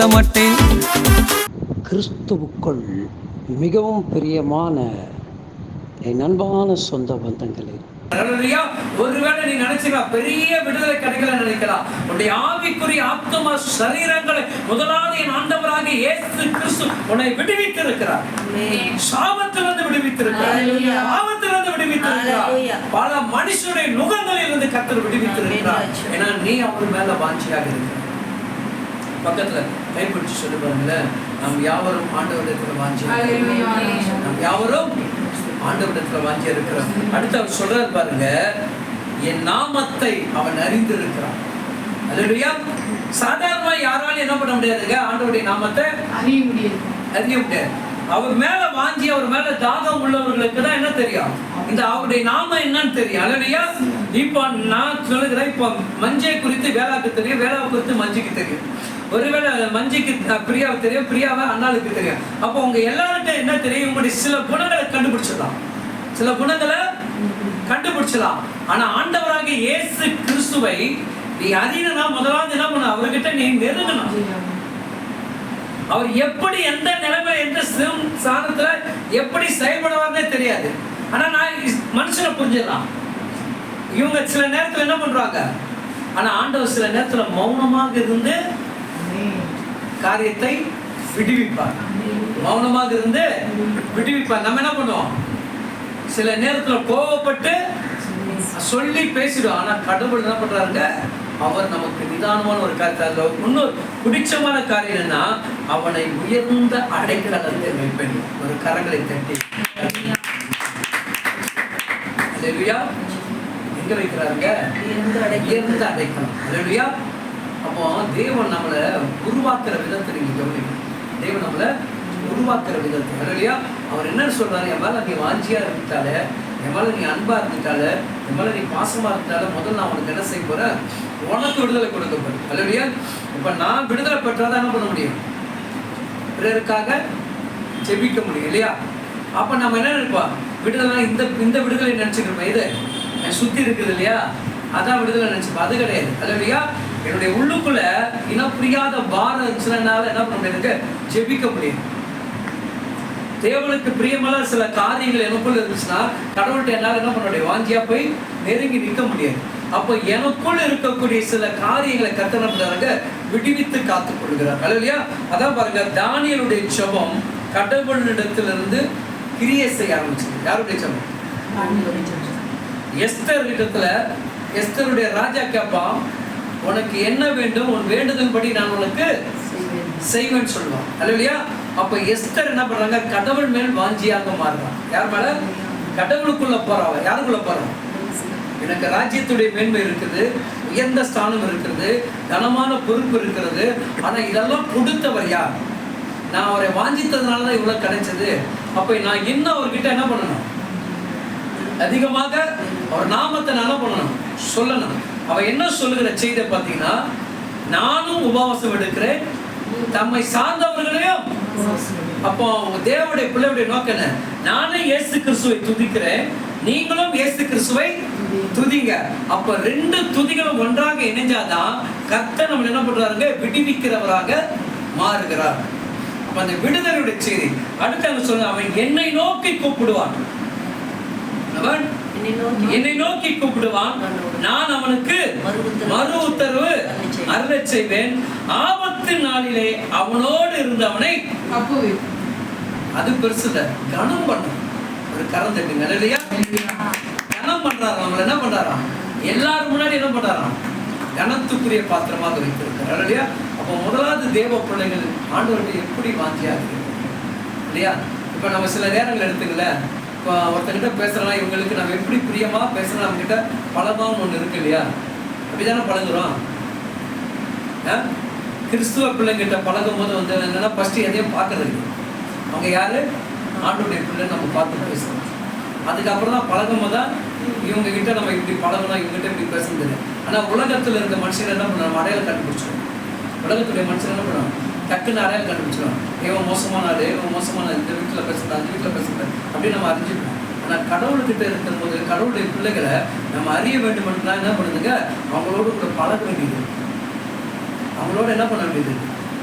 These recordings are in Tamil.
சொல்ல மாட்டேன். கிறிஸ்துவுக்குள் மிகவும் பிரியமான என் அன்பான சொந்த பந்தங்களே, ஒருவேளை நீ நினைச்சுக்கலாம் பெரிய விடுதலை கிடைக்கல நினைக்கலாம். உன்னுடைய ஆவிக்குரிய ஆத்தும சரீரங்களை முதலாவது என் ஆண்டவராக இயேசு கிறிஸ்து உன்னை விடுவித்து இருக்கிறார். சாபத்திலிருந்து விடுவித்திருக்கிறார், பாவத்திலிருந்து விடுவித்திருக்கிறார், பல மனுஷனுடைய நுகங்களிலிருந்து கர்த்தர் விடுவித்திருக்கிறார். ஏன்னா நீ அவர் மேல வாஞ்சியாக இருக்கிற. பக்கத்துல கைப்பிடிச்சு சொல்லி பாருங்களேன், நாம் யாவரும் ஆண்டவரிடத்துல வாஞ்சியாக, நாம் யாவரும் ஆண்டவரிடத்துல வாஞ்சியா இருக்கிறோம். அடுத்து அவர் சொல்றாரு பாருங்க, என் நாமத்தை அவன் அறிந்திருக்கிறான். அல்லேலூயா. சாதாரணமா யாராலும் என்ன பண்ண முடியாதுங்க, ஆண்டவருடைய நாமத்தை அறிய முடியாது. அவர் மேல வாஞ்சி, அவர் மேல தாகம் உள்ளவர்களுக்கு தான் என்ன தெரியும், இந்த அவருடைய நாமம் என்னன்னு தெரியும். அல்லேலூயா. இப்ப நான் சொல்லுகிறேன், இப்ப மஞ்சை குறித்து வேளாக்கு தெரியும், வேளாவை குறித்து மஞ்சுக்கு தெரியும். ஒருவேளை மஞ்சிக்கு பிரியாவை தெரியும், பிரியாவை அண்ணாளுக்கு தெரியும். அப்போ உங்க எல்லாருக்கும் என்ன தெரியும், உங்களுடைய சில குணங்களை கண்டுபிடிச்சிடலாம், சில குணங்களை கண்டுபிடிச்சலாம். ஆனா ஆண்டவராக இயேசு கிறிஸ்துவை நீ அறியணும்னா முதலாவது என்ன பண்ண, அவர்கிட்ட நீ நெருங்கணும். அவர் எப்படி எந்த நிலைமை எந்த சாதத்துல எப்படி செயல்படுவார்னே தெரியாது. ஆனா நான் மனுஷனை புரிஞ்சிடலாம். இவங்க சில நேரத்துல என்ன பண்றாங்க, ஆனா ஆண்டவர் சில நேரத்துல மௌனமாக இருந்து காரியத்தை விடுவிப்பார். மௌனமாக இருந்து விடுவிப்பார். நம்ம என்ன பண்ணுவோம், சில நேரத்துல கோபப்பட்டு சொல்லி பேசிடுவோம். ஆனா கடவுள் என்ன பண்றாருங்க, அவர் நமக்கு நிதானமான ஒரு காரியத்தை, இன்னொரு பிடிச்சமான காரியம் என்னன்னா, அவனை உயர்ந்த அடைக்கலத்தில் வைப்பேன். ஒரு கரங்களை தட்டி அல்லேலூயா. எங்க வைக்கிறாருங்க, உயர்ந்த அடைக்கலம். அல்லேலூயா. அப்போ தேவன் நம்மளை உருவாக்குற விதத்தை நீங்க கவனிக்கணும். தேவன் நம்மளை உருவாக்குற விதத்தை. அல்லேலூயா. அவர் என்ன சொல்றாரு, என் மேல நீ வாஞ்சியா இருந்துட்டாலே, என் மேல நீ அன்பா இருந்துட்டாலே, என் மேல நீ பாசமா இருந்துட்டாலே, முதல்ல நான் உனக்கு என்ன செய்ய போறேன், உனக்கு விடுதலை கொடுக்க போறேன். அல்லேலூயா. இப்ப நான் விடுதலை பெற்றாதான் என்ன பண்ண முடியும், பிறருக்காக ஜெபிக்க முடியும் இல்லையா. அப்ப நம்ம என்ன நினைப்போம், விடுதலை இந்த விடுதலை நினைச்சுக்கிறோம், இது சுத்தி இருக்குது இல்லையா, அதான் விடுதலை நினைச்சுப்போம். அது கிடையாது. அல்லேலூயா. என்னுடைய உள்ளுக்குள்ள இனம் புரியாத பாரம் இருந்துச்சுனால என்ன பண்ண முடியாது, ஜெபிக்க முடியும். தேவனுக்கு பிரியமான சில காரியங்கள் எனக்குள்ள இருந்துச்சுன்னா கடவுள்கிட்ட என்னால என்ன பண்ண முடியும், வாஞ்சியா போய் நெருங்கி நிற்க முடியாது. அப்போ எனக்குள்ள இருக்கக்கூடிய சில காரியங்களை கர்த்தர் என்ன பண்றாங்க, விடுவித்து காத்துக் கொள்கிறார். அல்லேலூயா. அதான் பாருங்க, தானியேலுடைய ஜெபம் கடவுளிடத்திலிருந்து கிரியை செய்ய ஆரம்பிச்சது. யாருடைய ஜெபம், எஸ்தர் இடத்துல. எஸ்தருடைய ராஜா கேட்பான், உனக்கு என்ன வேண்டும், உன் வேண்டுதல் படி நான் உனக்கு செய்வேன்னு சொல்லுவான். அல்லேலூயா. அப்ப எஸ்தர் என்ன பண்றாங்க, கடவுள் மேல் வாஞ்சியாக மாறுறான். யார் மேல, கடவுளுக்குள்ள போறாங்க. யாருக்குள்ள போறான், எனக்கு ராஜ்யத்துடைய மேன்மை இருக்குது, உயர்ந்த ஸ்தானம் இருக்கிறது, கனமான பொறுப்பு இருக்கிறது, ஆனா இதெல்லாம் கொடுத்தவர் யார், நான் அவரை வாஞ்சித்ததுனாலதான் இவ்வளவு கிடைச்சது. அப்ப நான் இன்னும் அவர்கிட்ட என்ன பண்ணணும், அதிகமாக அவர் நாமத்தை நான் என்ன பண்ணணும், சொல்லணும். அவ என்ன சொல்லுகிற செய்தி பார்த்தீங்கன்னா, நானும் உபவாசம் எடுக்கிறேன், தம்மை சார்ந்தவர்களையும். அப்போ தேவனுடைய பிள்ளையுடைய நோக்கம் என்ன, நானும் இயேசு கிறிஸ்துவை துதிக்கிறேன், நீங்களும் இயேசு கிறிஸ்துவை துதிங்க. அப்ப ரெண்டு துதிகளும் ஒன்றாக இணைஞ்சாதான் கர்த்தர் நம்ம என்ன பண்றாருங்க, விடுவிக்கிறவராக மாறுகிறார். அப்ப அந்த விடுதலையுடைய செய்தி. அடுத்து அவங்க சொல்ல, அவன் என்னை நோக்கி கூப்பிடுவான், அவன் என்னை நோக்கி கூப்பிடுவான், நான் அவனுக்கு மறு உத்தரவு அருளச் செய்வேன், ஆபத்து நாளிலே அவனோடு இருந்தவனை அது பெருசுல கனம் பண்ணும். ஒரு கரம் தட்டுங்க. இல்லையா, கனம் பண்றாராம். அவங்களை என்ன பண்றாராம், எல்லாரும் முன்னாடி என்ன பண்றாராம், கனத்துக்குரிய பாத்திரமாக வைத்திருக்கிறார். இல்லையா. அப்போ முதலாவது தேவ பிள்ளைகள் ஆண்டவர்கிட்ட எப்படி வாஞ்சியா இருக்கு இல்லையா. இப்ப நம்ம சில நேரங்கள் எடுத்துக்கல, இப்போ ஒருத்தர்கிட்ட பேசுறோம்னா இவங்களுக்கு நம்ம எப்படி பிரியமா பேசுறோம், நம்ம கிட்ட பழமாவும் ஒண்ணு இருக்கு இல்லையா, அப்படிதானே பழகுறோம். கிறிஸ்துவ பிள்ளைங்கிட்ட பழகும் போது வந்து என்னன்னா, ஃபர்ஸ்ட் எதையும் பார்க்கறது, அவங்க யாரு, ஆண்டவருடைய பிள்ளை நம்ம பார்த்து பேசுறோம். அதுக்கப்புறம் தான் பழகும் போது தான் இவங்க கிட்ட நம்ம இப்படி பழகணும், இவங்க கிட்ட இப்படி பேசுறது. ஆனா உலகத்துல இருக்க மனுஷங்க என்ன பண்ண, நம்ம அடையாளம் கண்டுபிடிச்சிடும். உலகத்துடைய மனுஷன் என்ன பண்ணுவோம், டக்குன்னு அடையாளம் கண்டுபிடிச்சிடும். இவன் மோசமான ஆளு, இவன் மோசமான, இந்த வீட்டுல பேசுறது, அந்த வீட்டுல பேசுறது அப்படின்னு நம்ம அறிஞ்சுக்கணும். ஆனா கடவுள்கிட்ட இருக்கும் போது கடவுளுடைய பிள்ளைகளை நம்ம அறிய வேண்டும் என்றா என்ன பண்ணுதுங்க, அவங்களோட கூட பழக வேண்டியது, அவங்களோட என்ன பண்ண வேண்டியது,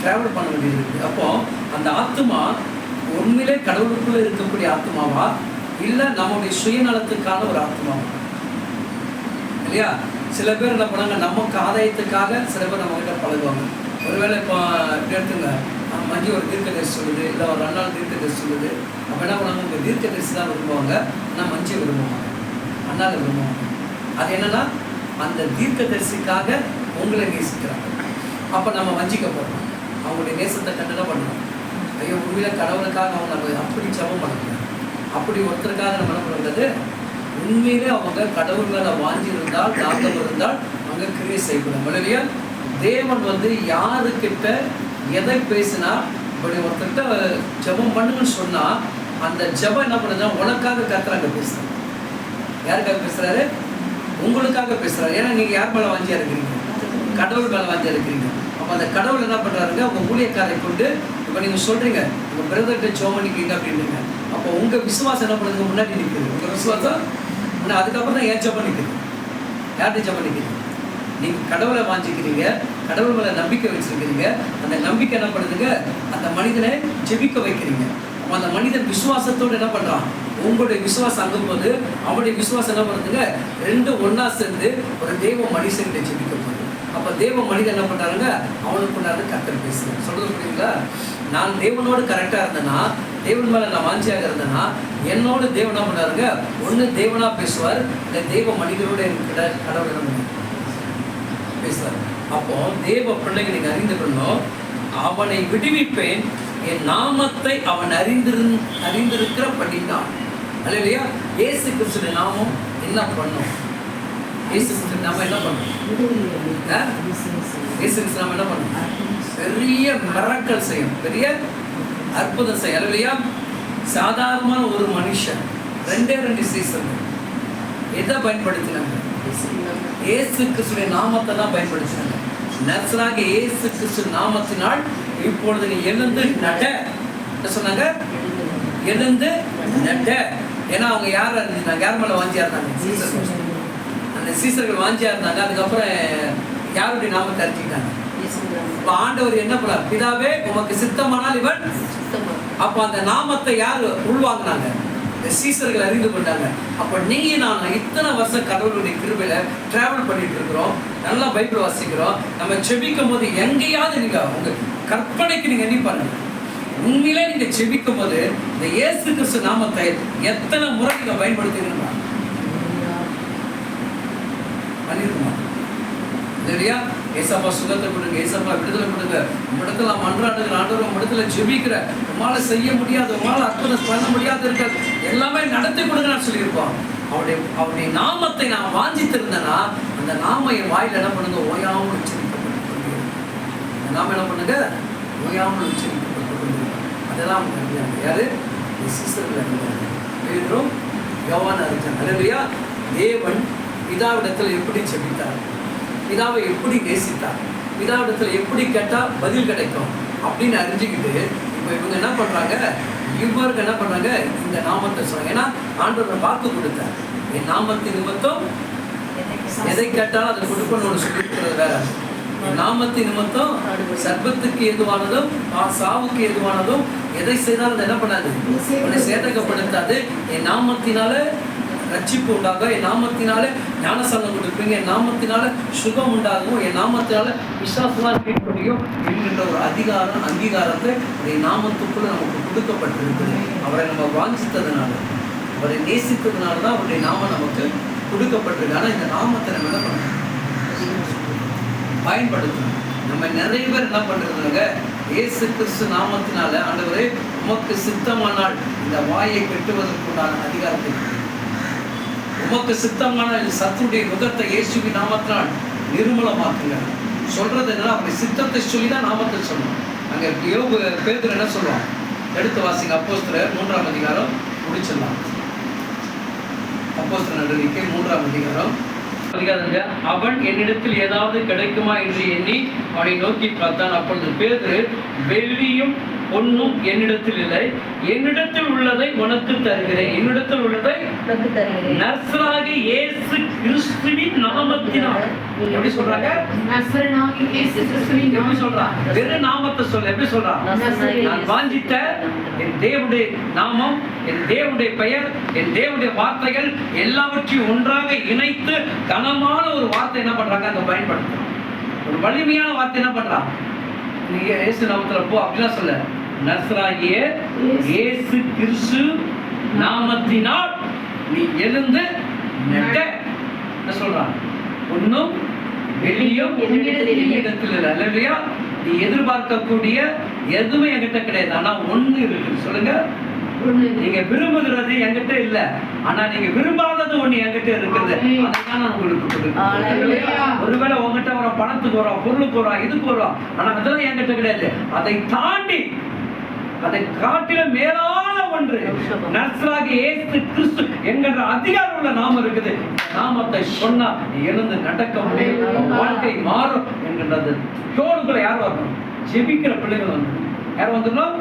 ட்ராவல் பண்ண வேண்டியது இருக்குது. அப்போ அந்த ஆத்மா உண்மையிலே கடவுளுக்குள்ளே இருக்கக்கூடிய ஆத்மாவா இல்லை நம்முடைய சுயநலத்துக்கான ஒரு ஆத்மாவா இல்லையா? சில பேர் என்ன பண்ணாங்க, நமக்கு ஆதாயத்துக்காக சில பேர் நம்மகிட்ட பழகுவாங்க. ஒருவேளை இப்போ இப்படி எடுத்துங்க, மஞ்சி ஒரு தீர்க்கதரிசி சொல்லுது, இல்லை ஒரு அண்ணாள் தீர்க்கதரிசி சொல்லுது. அப்போ என்ன பண்ணாங்க, உங்கள் தீர்க்கதரிசி தான் விரும்புவாங்க, ஆனால் மஞ்சி விரும்புவாங்க, அண்ணாவை விரும்புவாங்க. அது என்னன்னா அந்த தீர்க்கதரிசிக்காக உங்களை நேசிக்கிறாங்க. அப்போ நம்ம வஞ்சிக்க போகிறோம், அவங்களுடைய நேசத்தை கண்டு தான் பண்ணுறோம். ஐயோ உண்மையில கடவுளுக்காக அவங்க நம்ம அப்படி ஜபம் பண்ணணும், அப்படி ஒருத்தருக்காக நம்ம என்ன பண்ணுறது. உண்மையிலே அவங்க கடவுள் மேலே வாங்கி இருந்தால், தாக்கம் இருந்தால் அங்கே கிரியை செய்யப்படும் இல்லையா? தேவன் யாருக்கிட்ட எதை பேசினா, இப்படி ஒருத்தர்கிட்ட ஜபம் பண்ணுங்கன்னு சொன்னால் அந்த ஜபம் என்ன பண்ணுதுன்னா உனக்காக கர்த்தராக பேசுகிறார். யாருக்காக பேசுகிறாரு? உங்களுக்காக பேசுகிறாரு. ஏன்னா நீங்கள் யார் மேலே வாஞ்சியாக இருக்கிறீங்க? கடவுள் மேலே வாஞ்சியாக இருக்கிறீங்க. அப்போ அந்த கடவுள் என்ன பண்ணுறாருங்க, உங்கள் ஊழியக்காரை கொண்டு இப்போ நீங்கள் சொல்கிறீங்க உங்கள் பிரதர்கிட்ட ஜெபம் பண்ணிக்கிறீங்க அப்படின்றீங்க. அப்போ உங்கள் விசுவாசம் என்ன பண்ணுறதுக்கு முன்னாடி நிற்குது. உங்கள் விசுவாசம் ஆனால் அதுக்கப்புறம் தான் ஏன் ஜெபம் நிற்குது. யார்கிட்ட ஜெபம் நிற்குது? நீங்கள் கடவுளை வாஞ்சிக்கிறீங்க, கடவுள் மேலே நம்பிக்கை வச்சுருக்கிறீங்க. அந்த நம்பிக்கை என்ன பண்ணுதுங்க, அந்த மனிதனை ஜெபிக்க வைக்கிறீங்க. அப்போ அந்த மனிதன் விசுவாசத்தோடு என்ன பண்ணுறான், உங்களுடைய விசுவாசம் அங்கும் போது அவனுடைய விசுவாசம் என்ன பண்ணுதுங்க, ரெண்டும் ஒன்றா சேர்ந்து ஒரு தெய்வ மனுஷன்கிட்ட ஜெபிக்க போகுது. அப்போ தேவ மனிதன் என்ன பண்ணுறாருங்க, அவனுக்குள்ளாரு கர்த்தர் பேசுகிறேன். சொல்கிறது புரியுங்களா? நான் தேவனோடு கரெக்டாக இருந்தேன்னா, தேவன் மேலே நான் வாஞ்சியாக இருந்தேன்னா, என்னோட தேவன் என்ன பண்ணாருங்க, ஒன்று தேவனாக பேசுவார், இல்லை தெய்வ மனிதனோட இருக்கிற கடவுள் என்ன பண்ணுவார், பேசுவார். அப்போ தேவ பிள்ளைங்க நீங்கள் அறிந்து கொள்ளணும், அவனை விடுவிப்பேன், என் நாமத்தை அவன் அறிந்திருக்கிற பண்ணிட்டான். அல்ல இல்லையா? இயேசு கிறிஸ்துவின் நாமம் என்ன பண்ணும்? இயேசு கிறிஸ்துவின் நாமம் என்ன பண்ணும்? இயேசு கிறிஸ்து நாமம் என்ன பண்ணும்? பெரிய மிராக்கிள் செய்யும், பெரிய அற்புதம் செய்யும். அல்ல இல்லையா? சாதாரணமான ஒரு மனுஷன் 2 சீசர்கள் எதை பயன்படுத்தினாங்க? இயேசு கிறிஸ்துவின் நாமத்தை தான் பயன்படுத்தினாங்க. நசராக இயேசு கிறிஸ்து நாமத்தினால் இப்பொழுது நீ எழுந்து நட சொன்னாங்க. எழுந்து நட. ஏன்னா அவங்க யாரா இருந்தாங்க, யார் மேல வாஞ்சியா இருந்தாங்க? அந்த சீசர்கள் வாஞ்சியா இருந்தாங்க. அதுக்கப்புறம் யாருடைய நாமத்தை அறிஞ்சிக்கிட்டாங்க. இப்ப ஆண்டவர் என்ன பண்ணார், பிதாவே உமக்கு சித்தமானால் இவன். அப்ப அந்த நாமத்தை யாரு உள்வாங்கினாங்க? சீசர்கள் அறிந்து கொண்டாங்க. அப்ப நீங்க நான் இத்தனை வருஷம் கடவுளுடைய கிருபையில டிராவல் பண்ணிட்டு இருக்கிறோம், நல்லா பைபிள் வாசிக்கிறோம். நம்ம செபிக்கும் போது எங்கேயாவது நீங்க உங்க கற்பனைக்கு நீங்க எண்ணி பாருங்க, உண்மையிலே நீங்க செபிக்கும் போது இந்த இயேசு கிறிஸ்து நாமத்தை எத்தனை முறை நீங்க பயன்படுத்துகிறீங்களா? பண்ணிருக்குமா இல்லையா? ஏசப்பா சுகத்தை கொடுங்க, ஏசப்பா விடுதலை கொடுங்க, உம்மிடத்துல நான் மன்றாடுகிற ஆண்டவர், உம்மிடத்துல ஜெபிக்கிற, உம்மால செய்ய முடியாது, உம்மால அற்புதம் பண்ண முடியாது இருக்க எல்லாமே நடத்தி கொடுங்க நான் சொல்லியிருப்போம். அவருடைய நாமத்தை நான் வாஞ்சித்திருந்தேன்னா அந்த நாம என் வாயில் என்ன பண்ணுங்க, ஓயாமல் உச்சரிக்கப்பட்டு அந்த நாம என்ன பண்ணுங்க, ஓயாமல் உச்சரிக்கப்பட்டு. அதெல்லாம் யாரு? பேதுரும் யோவானும் இருக்காங்க இல்லையா? தேவன் பிதாவிடத்தில் எப்படி ஜெபித்தார், பிதாவை எப்படி நேசித்தார், பிதாவிடத்தில் எப்படி கேட்டால் பதில் கிடைக்கும் அப்படின்னு அறிஞ்சிக்கிட்டு இப்போ இவங்க என்ன பண்ணுறாங்க, இவருக்கு என்ன பண்ணுறாங்க, இந்த நாமத்தை சொல்கிறாங்க. ஏன்னா ஆண்டவரை வாக்கு கொடுத்தார், என் நாமத்தின் நிமித்தம் எதை கேட்டாலும் அதை கொடுக்கணும்னு சொல்லியிருக்கிறது வேற. என் நாமத்தின் நிமித்தம் சர்ப்பத்துக்கு எதுவானதும் சாவுக்கு எதுவானதும் எதை செய்தாலும் அதை என்ன பண்ணாது, உன்னை சேதகப்படுத்தாது. என் நாமத்தினால ரட்சிப்பு உண்டாகும், என் நாமத்தினால ஞானசானம் கொடுப்பீங்க, என் நாமத்தினால சுகம் உண்டாகும், என் நாமத்தினால விசுவாசமாக தீர்க்க முடியும் என்கின்ற ஒரு அங்கீகாரத்தை இந்த நாமத்துக்குள்ள நமக்கு கொடுக்கப்பட்டிருக்குது. அவரை நம்ம வாஞ்சித்ததுனால, அவரை நேசித்ததுனால தான் அவருடைய நாமம் நமக்கு கொடுக்கப்பட்டிருக்கு. ஆனால் இந்த நாமத்தை நம்ம என்ன பண்ணணும், பயன்படுத்தணும். நம்ம நிறைய பேர் என்ன பண்றதுங்க, இயேசு கிறிஸ்து நாமத்தினால ஆண்டவரே உமக்கு சித்தமானால் இந்த வாயை கட்டுவதற்குண்டான அதிகாரத்தை, உமக்கு சித்தமான சத்துடைய முகத்தை இயேசுவின் நாமத்தினால் நிர்மூலமாக்குங்க சொல்றது என்னன்னா, அப்படி சித்தத்தை சொல்லி தான் நாமத்தை சொல்லணும். அங்கே பேதுரு என்ன சொல்லுவான், எடுத்து வாசிங்க அப்போஸ்தலர் 3ஆம் அதிகாரம் முடிச்சிடலாம். அப்போஸ்தலர் நடவடிக்கை 3ஆம் அதிகாரம். அவன் என்னிடத்தில் ஏதாவது கிடைக்குமா என்று எண்ணி அவனை நோக்கி பார்த்தான். அப்பொழுது பேதுரு வெள்ளியும் ஒன்றும் என்னிடத்தில் இல்லை, என்னிடத்தில் உள்ளதை உனக்கு தருகிறேன். என்னிடத்தில் உள்ளதை நஸ்ராகிய இயேசு கிறிஸ்துவின் நாமத்தினால். எப்படி சொல்றாங்க? நஸ்ரனாகிய இயேசு கிறிஸ்துவின் எப்படி சொல்றான்? வெறும் நாமத்தை சொல்ல. எப்படி சொல்றான்? நான் வாஞ்சித்த என் தேவனுடைய நாமம், என் தேவனுடைய பெயர், என் தேவனுடைய வார்த்தைகள் எல்லாவற்றையும் ஒன்றாக இணைத்து கனமான ஒரு வார்த்தை என்ன பண்றாங்க? அங்க பயன்படுத்துறாங்க. ஒரு வலிமையான வார்த்தை என்ன பண்றான்? நீ இயேசு நாமத்துல போ அப்படிலாம் சொல்ல. நஸ்ராகிய இயேசு கிறிஸ்து நாமத்தினால் நீ எழுந்து நட. என்ன சொல்றான்? ஒன்னும் வெளியும் என்னிடத்தில் இல்லை. அல்லையா? நீ எதிர்பார்க்கக்கூடிய எதுவுமே என்கிட்ட கிடையாது. ஆனா ஒண்ணு இருக்கு. சொல்லுங்க. நீங்க விரும்புகிறது என்கிட்ட இல்ல, ஆனா நீங்க விரும்பாதது ஒண்ணு என்கிட்ட இருக்கிறது. அதான் நான் உங்களுக்கு கொடுக்கிறேன். ஒருவேளை உங்ககிட்ட வர பணத்துக்கு வரோம், பொருளுக்கு வரோம், இதுக்கு வரோம், ஆனா அதெல்லாம் என்கிட்ட கிடையாது. அதை தாண்டி, அதை காட்டில மேலான ஒன்று நஸ்ராகிய இயேசு கிறிஸ்து என்கிற அதிகாரம் உள்ள நாமம் இருக்குது. நாமத்தை சொன்னா நீ எழுந்து நடக்க முடியும், வாழ்க்கை மாறும் என்கின்றது. தோடுகளை யார் வரணும்? ஜெபிக்கிற பிள்ளைகள் வந்து யார் வந்துடணும்?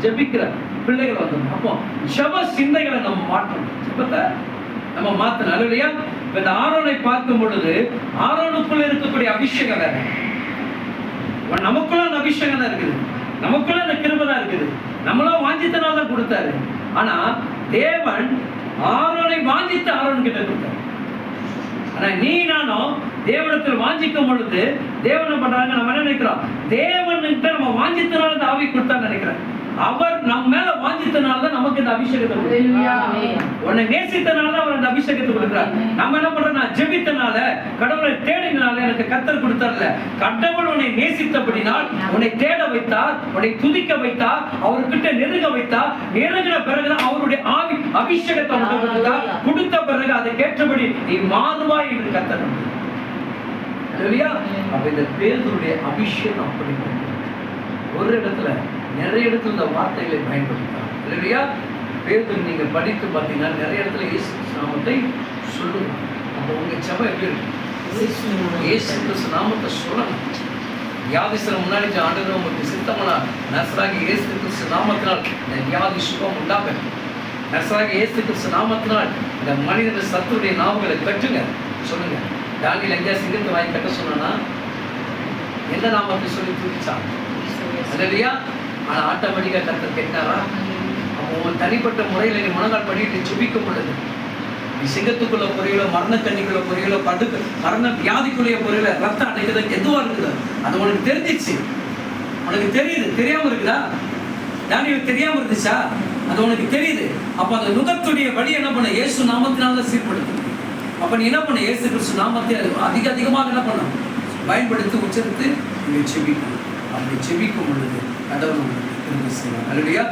ஜெபிக்கிற பிள்ளைகள் வந்துடணும். அப்போ ஜெப சிந்தைகளை நம்ம மாற்றணும். ஜெபத்தை நம்ம மாற்றணும். இல்லையா? இந்த ஆரோனை பார்க்கும் பொழுது ஆரோனுக்குள்ள இருக்கக்கூடிய அபிஷேகம் வேற, நமக்குள்ள அந்த அபிஷேகம் தான் இருக்குது, நமக்குள்ள அந்த கிருபை தான் இருக்குது. நம்மளும் வாஞ்சித்தனால தான் கொடுத்தாரு. ஆனா தேவன் ஆரோனை வாஞ்சித்து ஆரோன் கிட்ட கொடுத்தாரு. ஆனா நீ நானும் தேவனத்தில் வாஞ்சிக்கும் பொழுது தேவனை பண்றாங்க. நம்ம என்ன நினைக்கிறோம்? தேவன்கிட்ட நம்ம வாஞ்சித்தனால இந்த ஆவி கொடுத்தான்னு நினைக்கிறேன். அவர் நம்ம மேல வாஞ்சித்தனால தான் நமக்கு இந்த அபிஷேகத்தை கொடுக்கிறார். உன்னை நேசித்தனால தான் அவர் அந்த அபிஷேகத்தை கொடுக்கிறார். நம்ம என்ன பண்றோம்? நான் ஜெபித்தனால, கடவுளை தேடினால எனக்கு கர்த்தர் கொடுத்தார்ல. கடவுள் உன்னை நேசித்தபடினால் உன்னை தேட வைத்தார், உன்னை துதிக்க வைத்தார், அவர்கிட்ட நெருங்க வைத்தார். நெருங்கின பிறகுதான் அவருடைய ஆவி அபிஷேகத்தை உனக்கு கொடுத்தார். கொடுத்த பிறகு அதை கேட்டபடி நீ மாறுவாய் என்று கர்த்தர். இல்லையா? அப்ப இந்த பேதுருடைய அபிஷேகம் அப்படி ஒரு இடத்துல நிறைய இடத்துல இந்த வார்த்தைகளை பயன்படுத்துறாங்க. இல்லையா? பேதுரு நீங்க படித்து பார்த்தீங்கன்னா நிறைய இடத்துல இயேசு நாமத்தை சொல்லுவாங்க. அப்போ உங்க ஜெபம் எப்படி இருக்கு? இயேசு கிறிஸ்து நாமத்தை சொல்லணும். வியாதிஸ்தர் முன்னாடி ஆண்டவர் உங்களுக்கு சித்தமான நஸ்ராகிய இயேசு கிறிஸ்து நாமத்தினால் இந்த வியாதி சுகம் உண்டாக. நஸ்ராகிய இயேசு கிறிஸ்து நாமத்தினால் இந்த மனிதன் சத்துடைய நாவுகளை கட்டுங்க. சொல்லுங்க. தானியேல் எங்கேயா சிங்கத்தை வாங்கி கட்ட சொன்னா என்ன நாமத்தை சொல்லி துதிச்சான்? இல்லையா? ஆனா ஆட்டோமேட்டிக்கா கர்த்தர் கேட்டாரா? அப்போ உன் தனிப்பட்ட முறையில நீ முழங்கால் பண்ணிட்டு ஜெபிக்கும் பொழுது நீ சிங்கத்துக்குள்ள பொறியிலோ, மரண கண்ணிக்குள்ள பொறியிலோ, படுக்க மரண வியாதிக்குள்ள பொறியில ரத்தம் அடைக்கிறது எதுவா இருக்குது அது உனக்கு தெரிஞ்சிச்சு. உனக்கு தெரியுது. தெரியாம இருக்குதா? தானியேல் தெரியாம இருந்துச்சா? அது உனக்கு தெரியுது. அப்ப அந்த நுகத்துடைய வழி என்ன பண்ண? இயேசு நாமத்தினால சீர்படுத்து. அப்ப நீ என்ன பண்ண? இயேசு கிறிஸ்து நாமத்தை அதிகமாக என்ன பண்ண? பயன்படுத்தி உச்சரித்து நீங்க ஜெபிக்கணும். அப்படி ஜெபிக்கும் பொழுது கடவுள் உங்களுக்கு திரும்ப செய்வார். அல்லேலூயா.